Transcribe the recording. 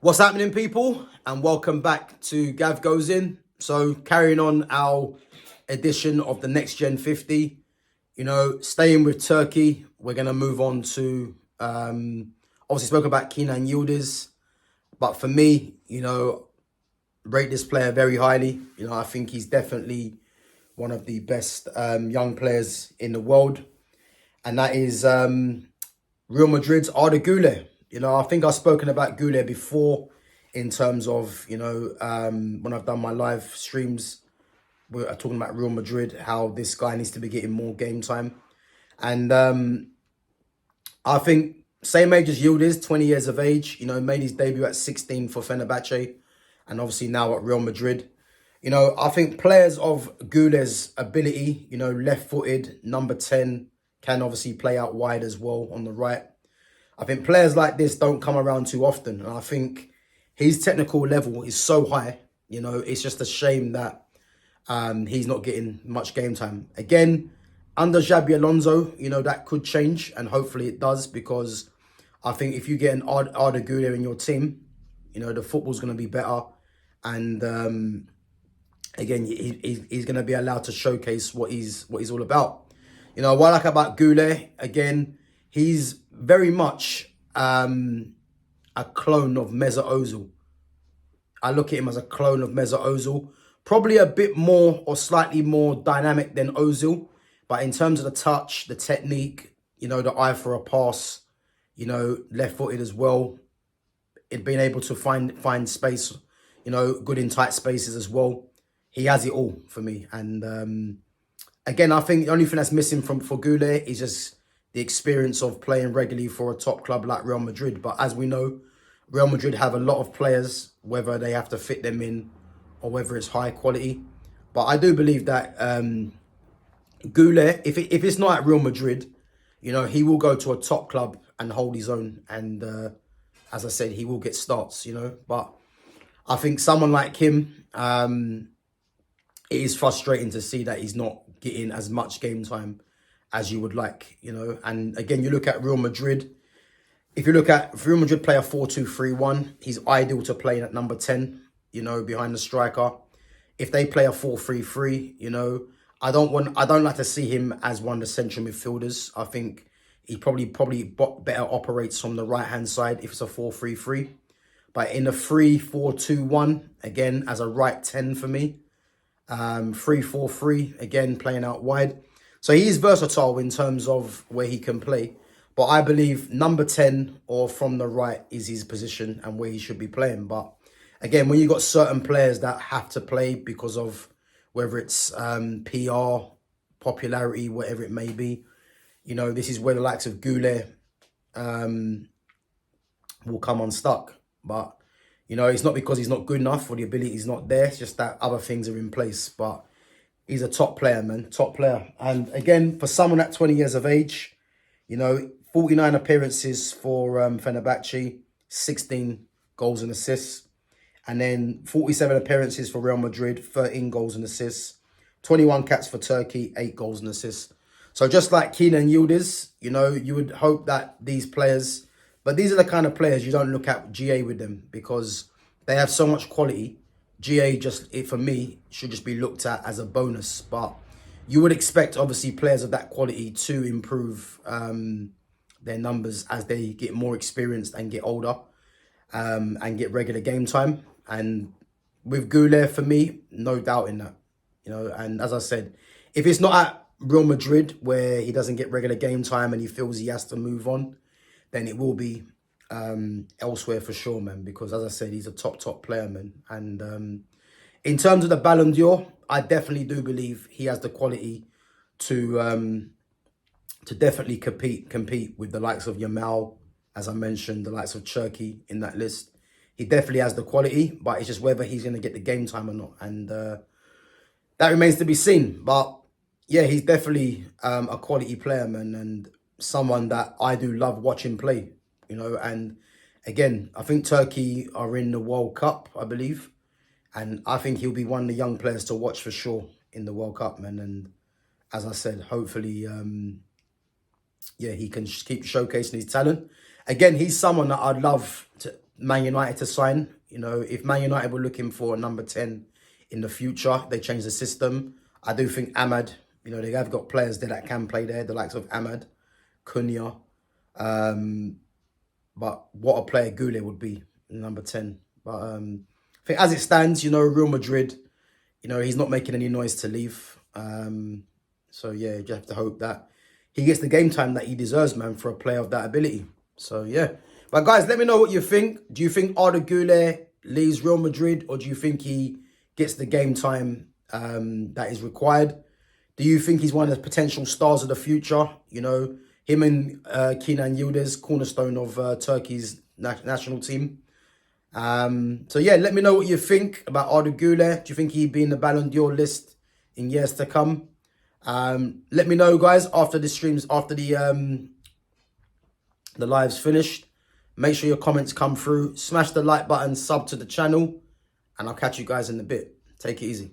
What's happening, people? And welcome back to GavGoesIn. So, carrying on our edition of the Next Gen 50, staying with Turkey, we're going to move on to, obviously spoke about Kenan Yildiz, but for me, rate this player very highly. I think he's definitely one of the best young players in the world, and that is Real Madrid's Arda Guler. I think I've spoken about Guler before in terms of, when I've done my live streams, we're talking about Real Madrid, how this guy needs to be getting more game time. And I think same age as Yildiz, 20 years of age, made his debut at 16 for Fenerbahce and obviously now at Real Madrid. I think players of Guler's ability, left-footed, number 10, can obviously play out wide as well on the right. I think players like this don't come around too often. And I think his technical level is so high. It's just a shame that he's not getting much game time. Again, under Xabi Alonso, that could change. And hopefully it does, because I think if you get an Arda Guler in your team, the football's going to be better. And again, he's going to be allowed to showcase what he's all about. What I like about Guler, again, he's very much a clone of Mesut Ozil. I look at him as a clone of Mesut Ozil. Probably a bit more or slightly more dynamic than Ozil. But in terms of the touch, the technique, the eye for a pass, left-footed as well. It being able to find space, good in tight spaces as well. He has it all for me. And again, I think the only thing that's missing for Guler is just the experience of playing regularly for a top club like Real Madrid. But as we know, Real Madrid have a lot of players, whether they have to fit them in or whether it's high quality. But I do believe that Guler, if it's not at Real Madrid, he will go to a top club and hold his own. And as I said, he will get starts, But I think someone like him, it is frustrating to see that he's not getting as much game time as you would like, And again, you look at Real Madrid. If Real Madrid play a 4-2-3-1, he's ideal to play at number 10, behind the striker. If they play a 4-3-3, I don't like to see him as one of the central midfielders. I think he probably better operates from the right-hand side if it's a 4-3-3. But in a 3-4-2-1, again, as a right 10 for me, 3-4-3, again, playing out wide. So he is versatile in terms of where he can play. But I believe number 10 or from the right is his position and where he should be playing. But again, when you've got certain players that have to play because of whether it's PR, popularity, whatever it may be, this is where the likes of Guler will come unstuck. But, it's not because he's not good enough or the ability is not there. It's just that other things are in place. But he's a top player, man. Top player. And again, for someone at 20 years of age, 49 appearances for Fenerbahce, 16 goals and assists. And then 47 appearances for Real Madrid, 13 goals and assists. 21 caps for Turkey, 8 goals and assists. So just like Kenan Yildiz, you would hope that these players... But these are the kind of players you don't look at GA with them because they have so much quality. GA, for me, should just be looked at as a bonus. But you would expect, obviously, players of that quality to improve their numbers as they get more experienced and get older and get regular game time. And with Guler, for me, no doubt in that. And as I said, if it's not at Real Madrid where he doesn't get regular game time and he feels he has to move on, then it will be elsewhere for sure, man. Because as I said, he's a top player, man. And in terms of the Ballon d'Or, I definitely do believe he has the quality to definitely compete with the likes of Yamal, as I mentioned, the likes of Turkey in that list. He definitely has the quality, but it's just whether he's going to get the game time or not. And that remains to be seen. But yeah, he's definitely a quality player, man. And someone that I do love watching play, and again, I think Turkey are in the World Cup, I believe, and I think he'll be one of the young players to watch for sure in the World Cup, man. And as I said, hopefully, he can keep showcasing his talent. Again, he's someone that I'd love Man United to sign. You know, if Man United were looking for a number 10 in the future, they change the system. I do think Ahmad, you know, they have got players there that can play there, the likes of Ahmad, Cunha. But what a player Guler would be in number 10. But I think as it stands, you know, Real Madrid, you know, he's not making any noise to leave. So, yeah, you just have to hope that he gets the game time that he deserves, man, for a player of that ability. So, yeah. But, guys, let me know what you think. Do you think Arda Guler leaves Real Madrid, or do you think he gets the game time that is required? Do you think he's one of the potential stars of the future? You know, him and Kenan Yildiz, cornerstone of Turkey's national team. So, yeah, let me know what you think about Arda Guler. Do you think he'd be in the Ballon d'Or list in years to come? Let me know, guys, after the streams, after the live's finished. Make sure your comments come through. Smash the like button, sub to the channel, and I'll catch you guys in a bit. Take it easy.